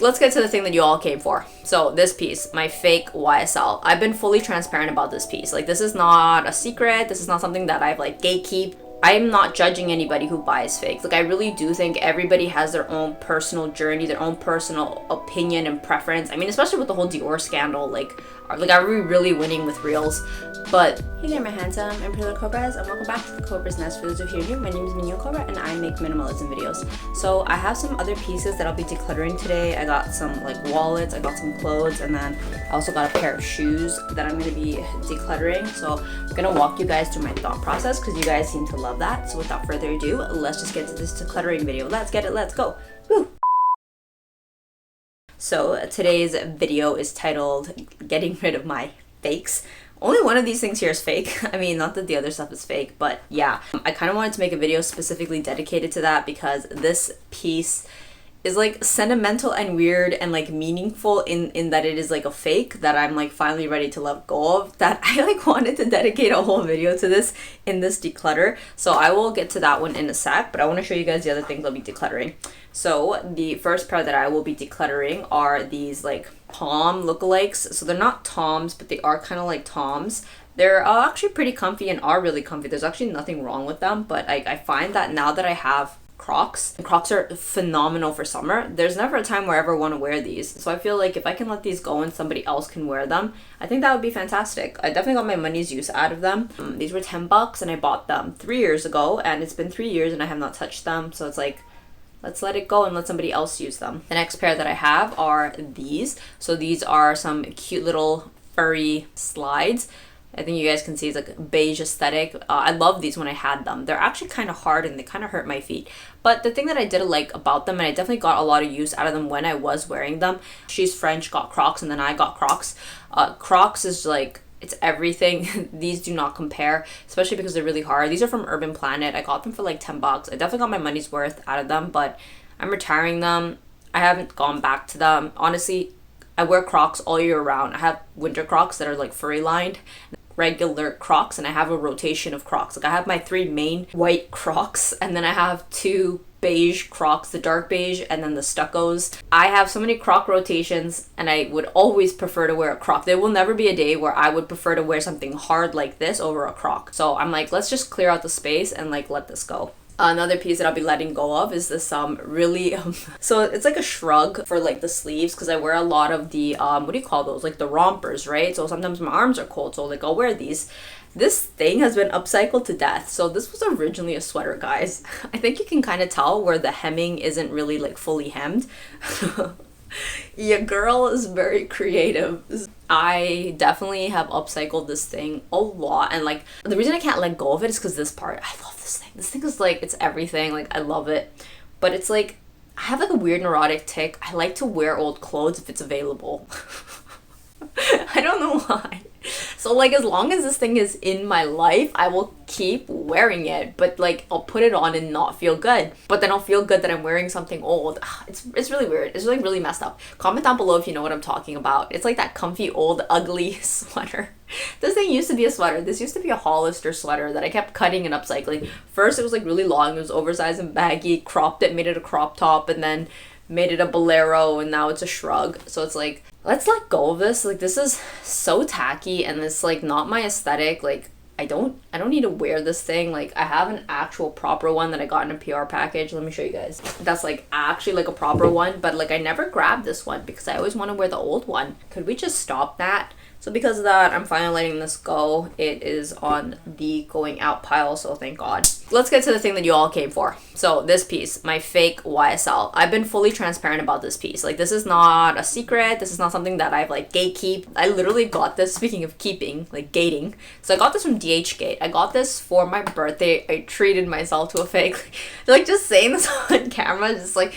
let's get to the thing that you all came for. So this piece, my fake YSL. I've been fully transparent about this piece. Like, this is not a secret. This is not something that I've like gatekeep. I'm not judging anybody who buys fakes. Like, I really do think everybody has their own personal journey, their own personal opinion and preference. I mean, especially with the whole Dior scandal, like are we really winning with reals? But hey there, my handsome and pretty little Cobras, and welcome back to the Cobra's Nest. For those of you who are new, my name is Mignon Cobra and I make minimalism videos. So I have some other pieces that I'll be decluttering today. I got some like wallets, I got some clothes, and then I also got a pair of shoes that I'm going to be decluttering. So I'm going to walk you guys through my thought process because you guys seem to love that. So without further ado, let's just get to this decluttering video. Let's get it, let's go. Woo! So today's video is titled Getting Rid of My Fakes. Only one of these things here is fake. I mean, not that the other stuff is fake, but yeah. I kind of wanted to make a video specifically dedicated to that because this piece is like sentimental and weird and like meaningful in that it is like a fake that I'm like finally ready to let go of, that I like wanted to dedicate a whole video to this in this declutter. So I will get to that one in a sec, but I want to show you guys the other things I'll be decluttering. So the first pair that I will be decluttering are these like Tom lookalikes. So they're not Toms, but they are kind of like Toms. They're actually pretty comfy and are really comfy. There's actually nothing wrong with them, but I find that now that I have Crocs, and Crocs are phenomenal for summer. There's never a time where I ever want to wear these. So I feel like if I can let these go and somebody else can wear them, I think that would be fantastic. I definitely got my money's use out of them. These were $10 and I bought them 3 years ago, and it's been 3 years and I have not touched them. So it's like, let's let it go and let somebody else use them. The next pair that I have are these. So these are some cute little furry slides. I think you guys can see it's like a beige aesthetic. I love these when I had them. They're actually kind of hard and they kind of hurt my feet. But the thing that I did like about them, and I definitely got a lot of use out of them when I was wearing them. She's French, got Crocs, and then I got Crocs. Crocs is like, it's everything. These do not compare, especially because they're really hard. These are from Urban Planet. I got them for like $10. I definitely got my money's worth out of them, but I'm retiring them. I haven't gone back to them. Honestly, I wear Crocs all year round. I have winter Crocs that are like furry lined, regular Crocs, and I have a rotation of Crocs. Like I have my 3 main white Crocs, and then I have 2 beige Crocs, the dark beige and then the stuccos. I have so many Croc rotations, and I would always prefer to wear a Croc. There will never be a day where I would prefer to wear something hard like this over a Croc. So I'm like, let's just clear out the space and like let this go. Another piece that I'll be letting go of is this really so it's like a shrug for like the sleeves, because I wear a lot of the what do you call those, like the rompers, right? So sometimes my arms are cold, so like I'll wear these. This thing has been upcycled to death. So this was originally a sweater, guys. I think you can kind of tell where the hemming isn't really like fully hemmed. Your girl is very creative. I definitely have upcycled this thing a lot, and like the reason I can't let go of it is because this part, I love this thing. This thing is like, it's everything. Like I love it, but it's like I have like a weird neurotic tick. I like to wear old clothes if it's available. I don't know why. So like as long as this thing is in my life, I will keep wearing it, but like I'll put it on and not feel good, but then I'll feel good that I'm wearing something old. It's really weird. It's like really messed up. Comment down below if you know what I'm talking about. It's like that comfy old ugly sweater. This thing used to be a sweater. This used to be a Hollister sweater that I kept cutting and upcycling. First it was like really long, it was oversized and baggy, cropped it, made it a crop top, and then made it a bolero, and now it's a shrug. So it's like, let's let go of this. Like this is so tacky and it's like not my aesthetic. Like I don't need to wear this thing. Like I have an actual proper one that I got in a PR package. Let me show you guys. That's like actually like a proper one, but like I never grabbed this one because I always want to wear the old one. Could we just stop that? So because of that, I'm finally letting this go. It is on the going out pile, so thank God. Let's get to the thing that you all came for. So this piece, my fake YSL. I've been fully transparent about this piece. Like this is not a secret. This is not something that I've like gatekeep. I literally got this, speaking of keeping, like gating. So I got this from DHgate. I got this for my birthday. I treated myself to a fake. Like just saying this on camera, just like,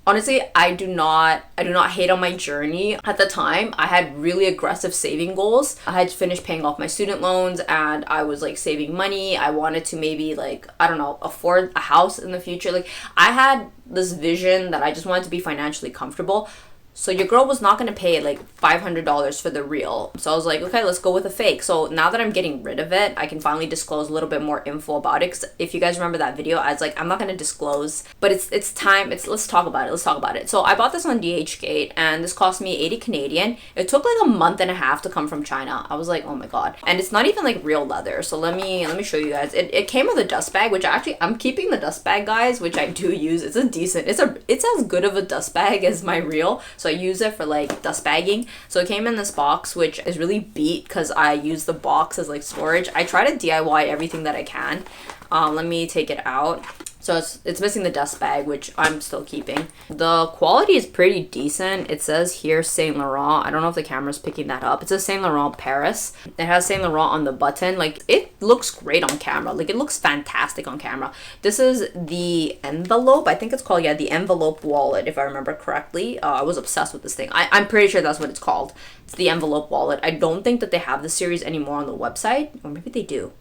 honestly, I do not hate on my journey. At the time, I had really aggressive saving goals. I had finished paying off my student loans and I was like saving money. I wanted to maybe like, I don't know, afford a house in the future. Like I had this vision that I just wanted to be financially comfortable. So your girl was not going to pay like $500 for the real. So I was like, okay, let's go with a fake. So now that I'm getting rid of it, I can finally disclose a little bit more info about it. Because if you guys remember that video, I was like, I'm not going to disclose, but it's time. Let's talk about it. Let's talk about it. So I bought this on DHgate and this cost me 80 Canadian. It took like a month and a half to come from China. I was like, oh my God. And it's not even like real leather. So let me show you guys. It came with a dust bag, which I'm keeping the dust bag, guys, which I do use. It's as good of a dust bag as my reel. So I use it for like dust bagging. So it came in this box, which is really beat because I use the box as like storage. I try to DIY everything that I can. Let me take it out. So it's missing the dust bag, which I'm still keeping. The quality is pretty decent. It says here Saint Laurent. I don't know if the camera's picking that up. It says Saint Laurent Paris. It has Saint Laurent on the button. Like, it looks great on camera. Like, it looks fantastic on camera. This is the envelope. I think it's called, yeah, the envelope wallet, if I remember correctly. I was obsessed with this thing. I'm pretty sure that's what it's called. It's the envelope wallet. I don't think that they have this series anymore on the website. Or maybe they do.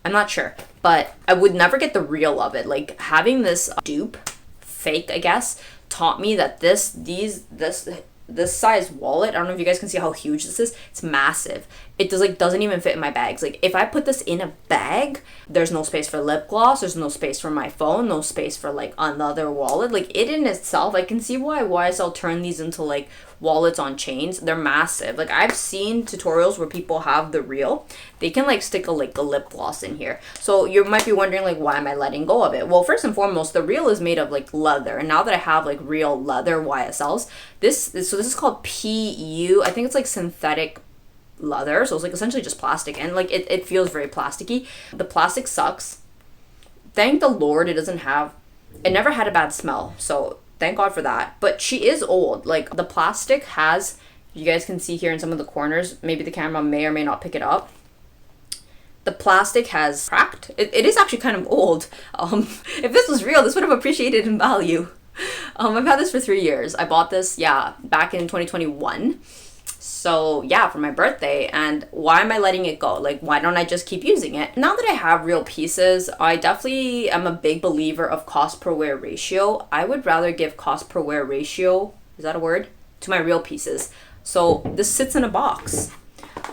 I'm not sure, but I would never get the real of it. Like, having this dupe, fake, I guess, taught me that this size wallet, I don't know if you guys can see how huge this is. It's massive. It doesn't even fit in my bags. Like, if I put this in a bag, there's no space for lip gloss, there's no space for my phone, no space for like another wallet. Like, it in itself, I can see why YSL turn these into like wallets on chains. They're massive. Like, I've seen tutorials where people have the reel. They can like stick a lip gloss in here. So you might be wondering, like, why am I letting go of it? Well, first and foremost, the reel is made of like leather, and now that I have like real leather YSLs, this is called PU. I think it's like synthetic leather, so it's like essentially just plastic, and like it feels very plasticky. The plastic sucks. Thank the Lord it never had a bad smell, so thank God for that. But she is old. Like, the plastic has, you guys can see here in some of the corners, maybe the camera may or may not pick it up, the plastic has cracked. It is actually kind of old. If this was real, this would have appreciated in value. I've had this for 3 years. I bought this, back in 2021. So yeah, for my birthday. And why am I letting it go? Like, why don't I just keep using it? Now that I have real pieces, I definitely am a big believer of cost per wear ratio. I would rather give cost per wear ratio, is that a word? To my real pieces. So this sits in a box.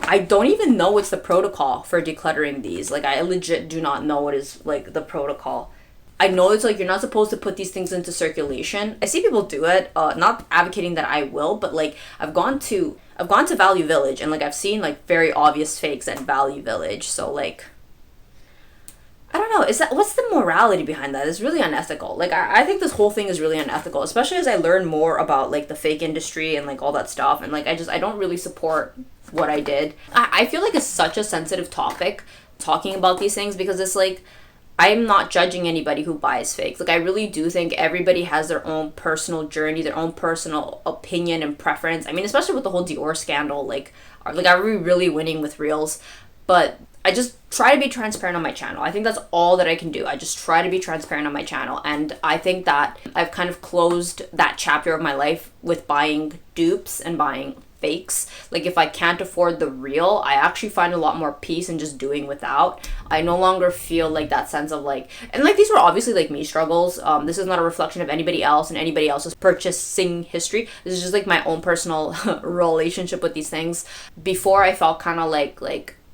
I don't even know what's the protocol for decluttering these. Like, I legit do not know what is like the protocol. I know it's like you're not supposed to put these things into circulation. I see people do it, not advocating that I will, but like I've gone to Value Village, and like I've seen like very obvious fakes at Value Village. So like, I don't know, what's the morality behind that? It's really unethical. Like, I think this whole thing is really unethical, especially as I learn more about like the fake industry and like all that stuff. And like, I don't really support what I did. I feel like it's such a sensitive topic talking about these things, because it's like, I'm not judging anybody who buys fakes. Like, I really do think everybody has their own personal journey, their own personal opinion and preference. I mean, especially with the whole Dior scandal, like are we really winning with reels? But I just try to be transparent on my channel. I think that's all that I can do. I just try to be transparent on my channel. And I think that I've kind of closed that chapter of my life with buying dupes and buying fakes. Like, if I can't afford the real, I actually find a lot more peace in just doing without. I no longer feel like that sense of like, and like, these were obviously like me struggles. This is not a reflection of anybody else and anybody else's purchasing history. This is just like my own personal relationship with these things. Before, I felt kind of like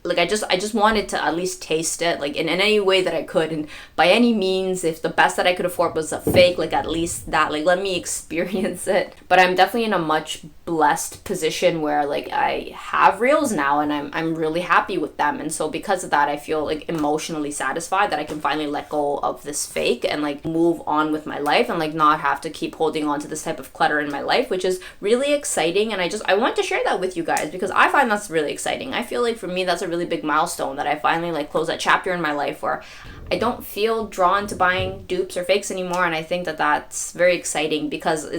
I just wanted to at least taste it, like in any way that I could, and by any means, if the best that I could afford was a fake, like at least that, like, let me experience it. But I'm definitely in a much blessed position where like I have reels now, and I'm really happy with them. And so because of that, I feel like emotionally satisfied that I can finally let go of this fake and like move on with my life, and like not have to keep holding on to this type of clutter in my life, which is really exciting. And I want to share that with you guys, because I find that's really exciting. I feel like for me, that's a really big milestone, that I finally like close that chapter in my life where I don't feel drawn to buying dupes or fakes anymore. And I think that that's very exciting, because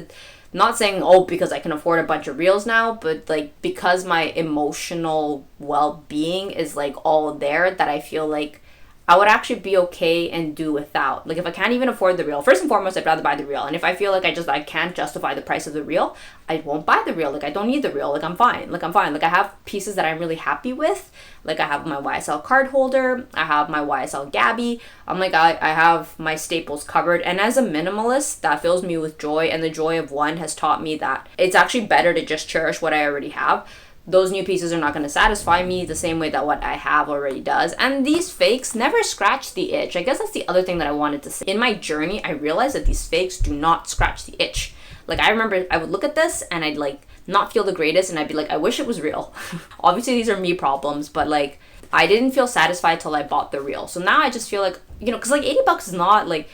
not saying, oh, because I can afford a bunch of reels now, but like because my emotional well-being is like all there, that I feel like I would actually be okay and do without. Like if I can't even afford the real, first and foremost, I'd rather buy the real. And if I feel like I can't justify the price of the real, I won't buy the real. Like I don't need the real. Like I'm fine. Like I have pieces that I'm really happy with. Like I have my YSL card holder. I have my YSL Gabby. I'm like, I have my staples covered. And as a minimalist, that fills me with joy. And the joy of one has taught me that it's actually better to just cherish what I already have. Those new pieces are not going to satisfy me the same way that what I have already does. And these fakes never scratch the itch. I guess that's the other thing that I wanted to say. In my journey, I realized that these fakes do not scratch the itch. Like I remember I would look at this and I'd like not feel the greatest and I'd be like, I wish it was real. Obviously these are me problems, but like I didn't feel satisfied till I bought the real. So now I just feel like, you know, because like $80 is not like,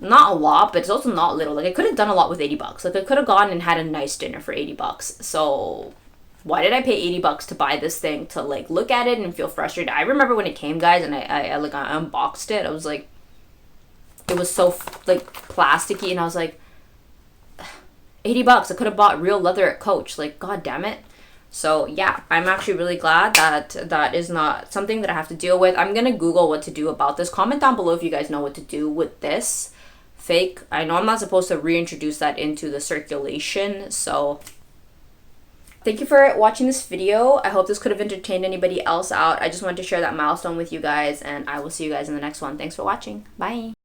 not a lot, but it's also not little. Like I could have done a lot with $80. Like I could have gone and had a nice dinner for $80. So why did I pay $80 to buy this thing to like look at it and feel frustrated? I remember when it came, guys, and I unboxed it. I was like, it was so like plasticky, and I was like, $80. I could have bought real leather at Coach. Like, god damn it. So yeah, I'm actually really glad that that is not something that I have to deal with. I'm gonna Google what to do about this. Comment down below if you guys know what to do with this fake. I know I'm not supposed to reintroduce that into the circulation, so thank you for watching this video. I hope this could have entertained anybody else out. I just wanted to share that milestone with you guys, and I will see you guys in the next one. Thanks for watching. Bye.